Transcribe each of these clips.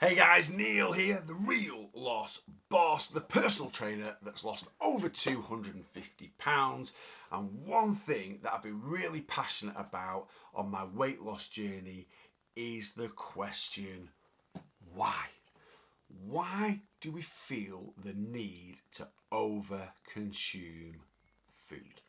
Hey guys, Neil here, the real loss boss, the personal trainer that's lost over 250 pounds. And one thing that I've been really passionate about on my weight loss journey is the question, why? Why do we feel the need to over consume food?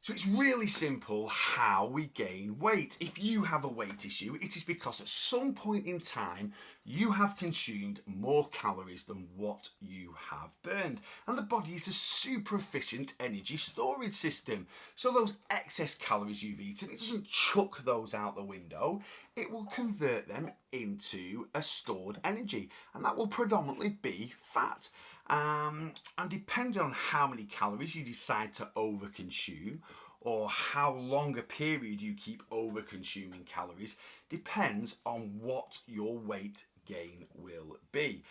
So it's really simple how we gain weight. If you have a weight issue, it is because at some point in time you have consumed more calories than what you have burned. And the body is a super efficient energy storage system. So those excess calories you've eaten, it doesn't chuck those out the window. It will convert them into a stored energy. And that will predominantly be fat. And depending on how many calories you decide to overconsume or how long a period you keep overconsuming calories depends on what your weight gain will be.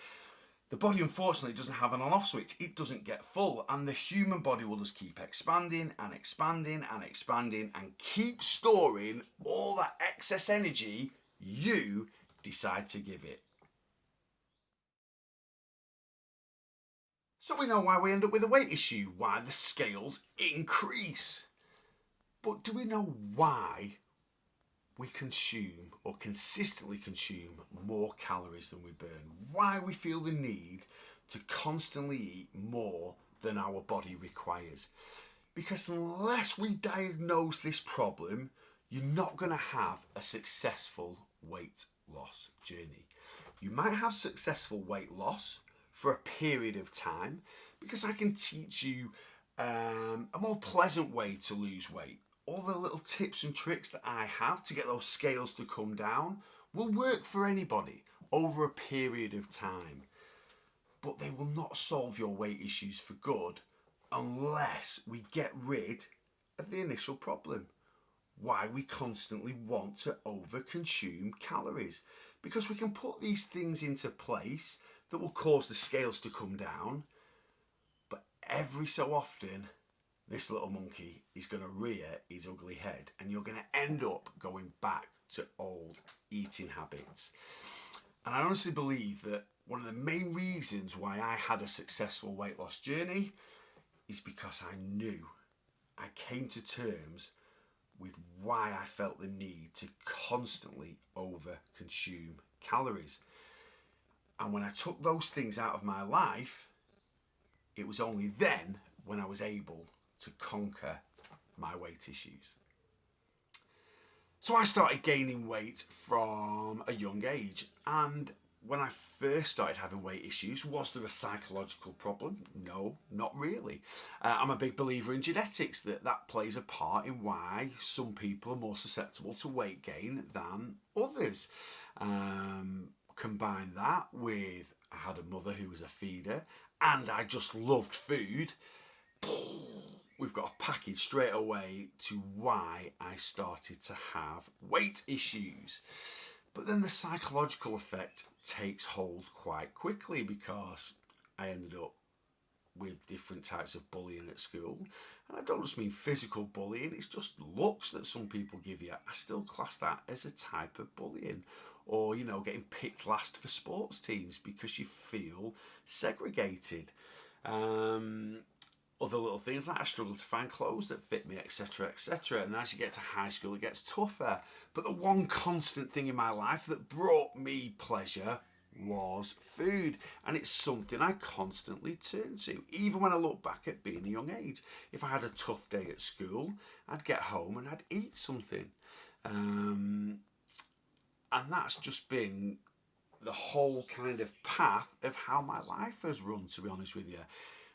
The body unfortunately doesn't have an on-off switch. It doesn't get full, and the human body will just keep expanding and expanding and expanding and keep storing all that excess energy you decide to give it. So we know why we end up with a weight issue, why the scales increase. But do we know why we consume or consistently consume more calories than we burn? Why we feel the need to constantly eat more than our body requires? Because unless we diagnose this problem, you're not going to have a successful weight loss journey. You might have successful weight loss for a period of time, because I can teach you a more pleasant way to lose weight. All the little tips and tricks that I have to get those scales to come down will work for anybody over a period of time, but they will not solve your weight issues for good unless we get rid of the initial problem. Why we constantly want to overconsume calories, because we can put these things into place that will cause the scales to come down, but every so often this little monkey is going to rear his ugly head and you're going to end up going back to old eating habits. And I honestly believe that one of the main reasons why I had a successful weight loss journey is because I came to terms with why I felt the need to constantly over consume calories. And when I took those things out of my life, it was only then when I was able to conquer my weight issues. So I started gaining weight from a young age, and when I first started having weight issues, was there a psychological problem? No, not really. I'm a big believer in genetics, that plays a part in why some people are more susceptible to weight gain than others. Combine that with I had a mother who was a feeder and I just loved food. We've got a package straight away to why I started to have weight issues. But then the psychological effect takes hold quite quickly, because I ended up with different types of bullying at school. And I don't just mean physical bullying, it's just looks that some people give you. I still class that as a type of bullying. Or, getting picked last for sports teams because you feel segregated. Other little things like I struggled to find clothes that fit me, etc, etc. And as you get to high school, it gets tougher. But the one constant thing in my life that brought me pleasure was food, and it's something I constantly turn to. Even when I look back at being a young age, if I had a tough day at school, I'd get home and I'd eat something, and that's just been the whole kind of path of how my life has run, to be honest with you.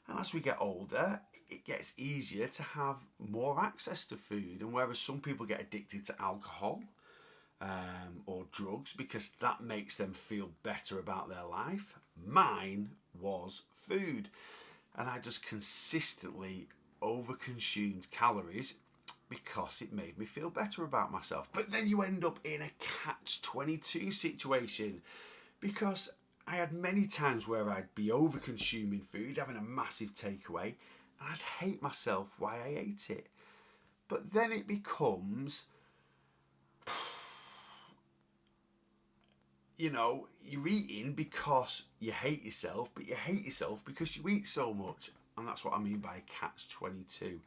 And as we get older, it gets easier to have more access to food, and whereas some people get addicted to alcohol or drugs because that makes them feel better about their life, mine was food. And I just consistently overconsumed calories because it made me feel better about myself. But then you end up in a catch-22 situation, because I had many times where I'd be over-consuming food, having a massive takeaway, and I'd hate myself why I ate it. But then it becomes, you know, you're eating because you hate yourself, but you hate yourself because you eat so much. And that's what I mean by catch-22.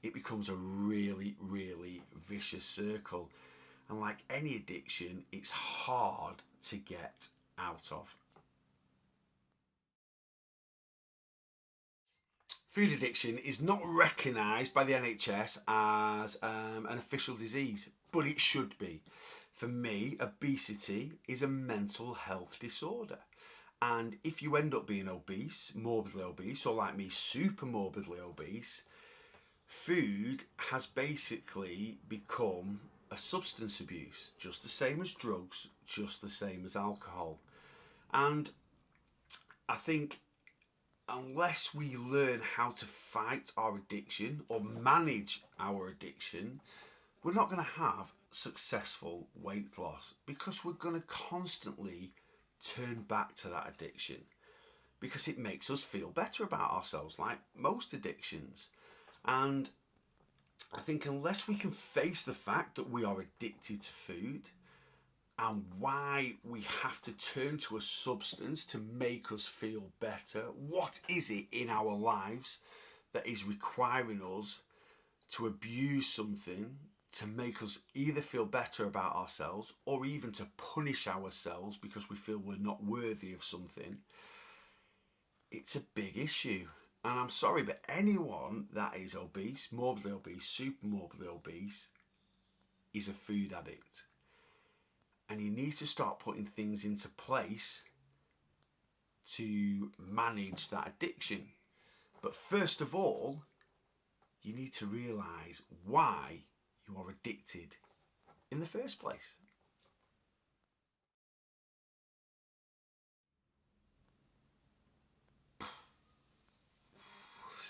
It becomes a really, really vicious circle. And like any addiction, it's hard to get out of. Food addiction is not recognised by the NHS as an official disease, but it should be. For me, obesity is a mental health disorder. And if you end up being obese, morbidly obese, or like me, super morbidly obese, food has basically become a substance abuse, just the same as drugs, just the same as alcohol. And I think unless we learn how to fight our addiction or manage our addiction, we're not going to have successful weight loss, because we're going to constantly turn back to that addiction because it makes us feel better about ourselves, like most addictions. And I think unless we can face the fact that we are addicted to food and why we have to turn to a substance to make us feel better, what is it in our lives that is requiring us to abuse something to make us either feel better about ourselves or even to punish ourselves because we feel we're not worthy of something? It's a big issue. And I'm sorry, but anyone that is obese, morbidly obese, super morbidly obese, is a food addict. And you need to start putting things into place to manage that addiction. But first of all, you need to realise why you are addicted in the first place.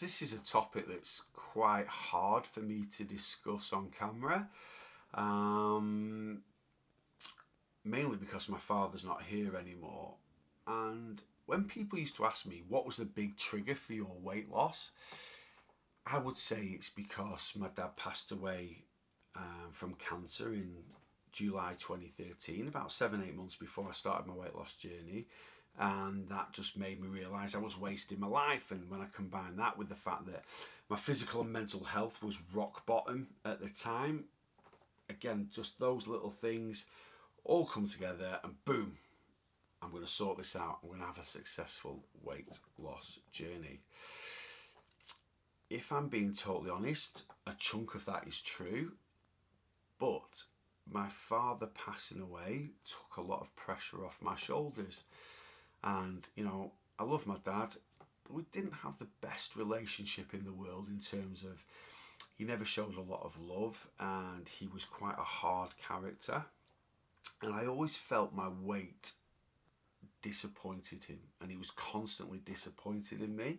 This is a topic that's quite hard for me to discuss on camera, mainly because my father's not here anymore. And when people used to ask me what was the big trigger for your weight loss, I would say it's because my dad passed away from cancer in July 2013, about 7-8 months before I started my weight loss journey. And that just made me realise I was wasting my life. And when I combine that with the fact that my physical and mental health was rock bottom at the time, again, just those little things all come together and boom, I'm going to sort this out. I'm going to have a successful weight loss journey. If I'm being totally honest, a chunk of that is true, but my father passing away took a lot of pressure off my shoulders. And, you know, I love my dad, but we didn't have the best relationship in the world in terms of he never showed a lot of love and he was quite a hard character. And I always felt my weight disappointed him, and he was constantly disappointed in me.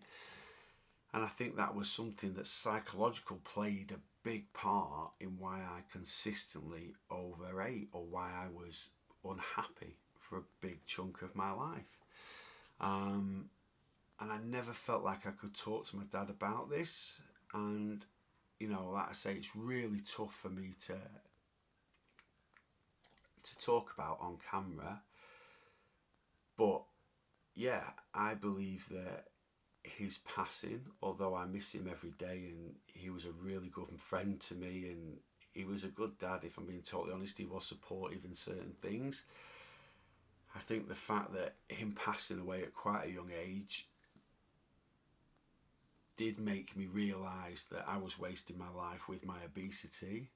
And I think that was something that psychological played a big part in why I consistently overate, or why I was unhappy for a big chunk of my life. And I never felt like I could talk to my dad about this. And, you know, like I say, it's really tough for me to talk about on camera. But yeah, I believe that his passing, although I miss him every day, and he was a really good friend to me, and he was a good dad, if I'm being totally honest. He was supportive in certain things. I think the fact that him passing away at quite a young age did make me realise that I was wasting my life with my obesity.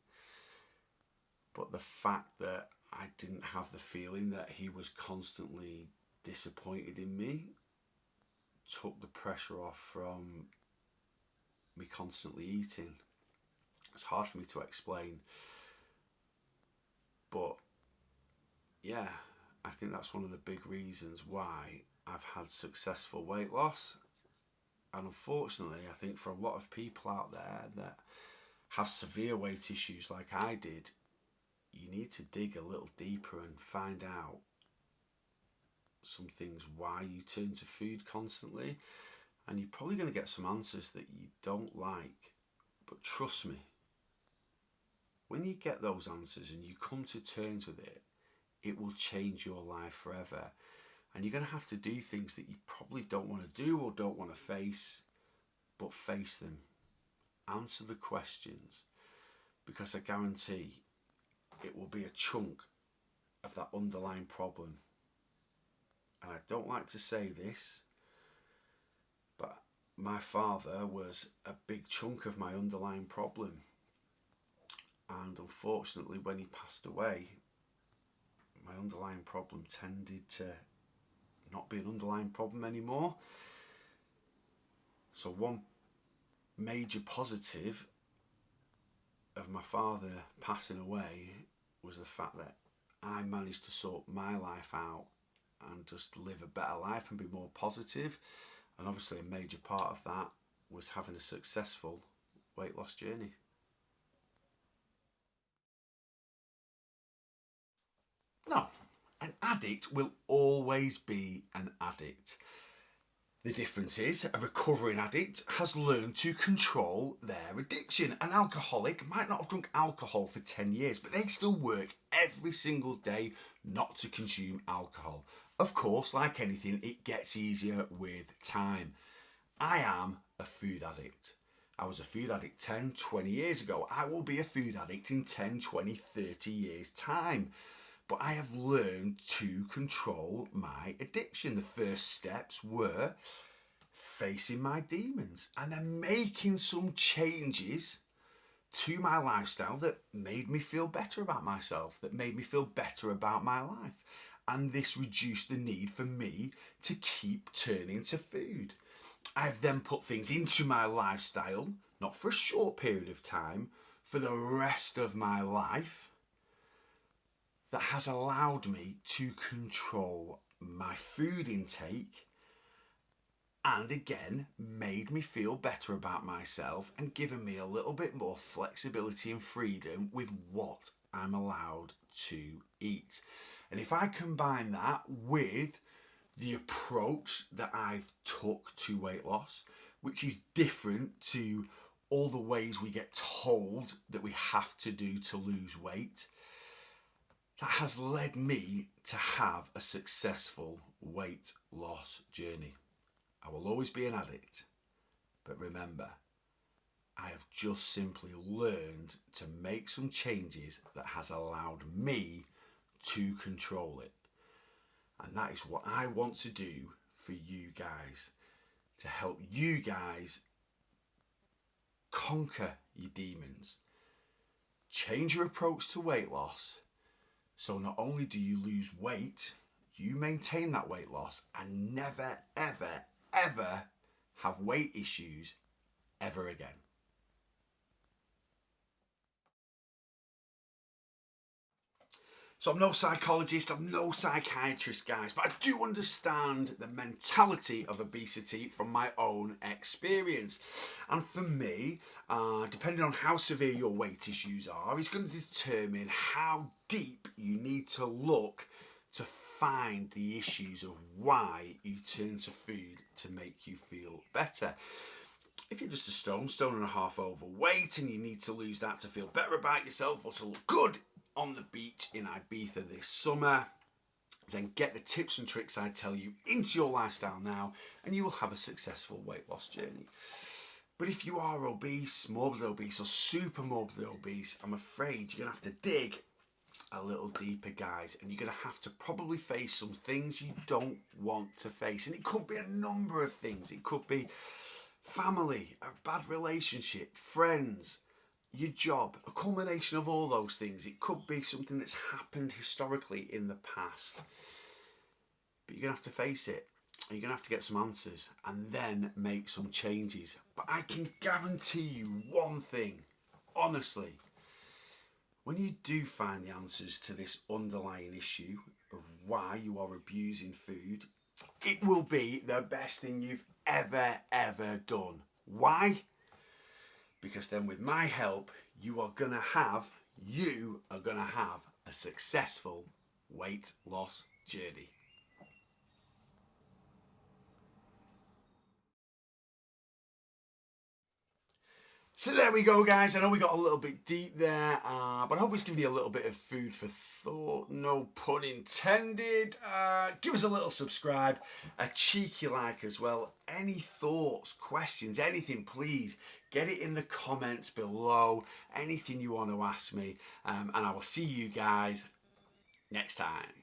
But the fact that I didn't have the feeling that he was constantly disappointed in me took the pressure off from me constantly eating. It's hard for me to explain, but yeah, I think that's one of the big reasons why I've had successful weight loss. And unfortunately, I think for a lot of people out there that have severe weight issues like I did, you need to dig a little deeper and find out some things why you turn to food constantly. And you're probably going to get some answers that you don't like. But trust me, when you get those answers and you come to terms with it, it will change your life forever. And you're going to have to do things that you probably don't want to do or don't want to face, but face them. Answer the questions, because I guarantee it will be a chunk of that underlying problem. And I don't like to say this, but my father was a big chunk of my underlying problem. And unfortunately, when he passed away, my underlying problem tended to not be an underlying problem anymore. So one major positive of my father passing away was the fact that I managed to sort my life out and just live a better life and be more positive. And obviously a major part of that was having a successful weight loss journey. No, an addict will always be an addict. The difference is a recovering addict has learned to control their addiction. An alcoholic might not have drunk alcohol for 10 years, but they still work every single day not to consume alcohol. Of course, like anything, it gets easier with time. I am a food addict. I was a food addict 10, 20 years ago. I will be a food addict in 10, 20, 30 years' time. But I have learned to control my addiction. The first steps were facing my demons and then making some changes to my lifestyle that made me feel better about myself, that made me feel better about my life. And this reduced the need for me to keep turning to food. I've then put things into my lifestyle, not for a short period of time, for the rest of my life, that has allowed me to control my food intake and again made me feel better about myself and given me a little bit more flexibility and freedom with what I'm allowed to eat. And if I combine that with the approach that I've took to weight loss, which is different to all the ways we get told that we have to do to lose weight, that has led me to have a successful weight loss journey. I will always be an addict, but remember, I have just simply learned to make some changes that has allowed me to control it. And that is what I want to do for you guys, to help you guys conquer your demons, change your approach to weight loss. So not only do you lose weight, you maintain that weight loss and never, ever, ever have weight issues ever again. So I'm no psychologist, I'm no psychiatrist, guys, but I do understand the mentality of obesity from my own experience. And for me, depending on how severe your weight issues are, is going to determine how deep you need to look to find the issues of why you turn to food to make you feel better. If you're just a stone and a half overweight and you need to lose that to feel better about yourself or to look good on the beach in Ibiza this summer, then get the tips and tricks I tell you into your lifestyle now and you will have a successful weight loss journey. But if you are obese, morbidly obese or super morbidly obese, I'm afraid you're going to have to dig a little deeper, guys, and you're going to have to probably face some things you don't want to face. And it could be a number of things. It could be family, a bad relationship, friends, your job, a culmination of all those things. It could be something that's happened historically in the past. But you're going to have to face it. You're going to have to get some answers and then make some changes. But I can guarantee you one thing, honestly. When you do find the answers to this underlying issue of why you are abusing food, it will be the best thing you've ever done. Why? Because then with my help, you are going to have a successful weight loss journey. So there we go, guys. I know we got a little bit deep there, but I hope it's given you a little bit of food for thought. No pun intended. Give us a little subscribe, a cheeky like as well. Any thoughts, questions, anything, please get it in the comments below. Anything you want to ask me, and I will see you guys next time.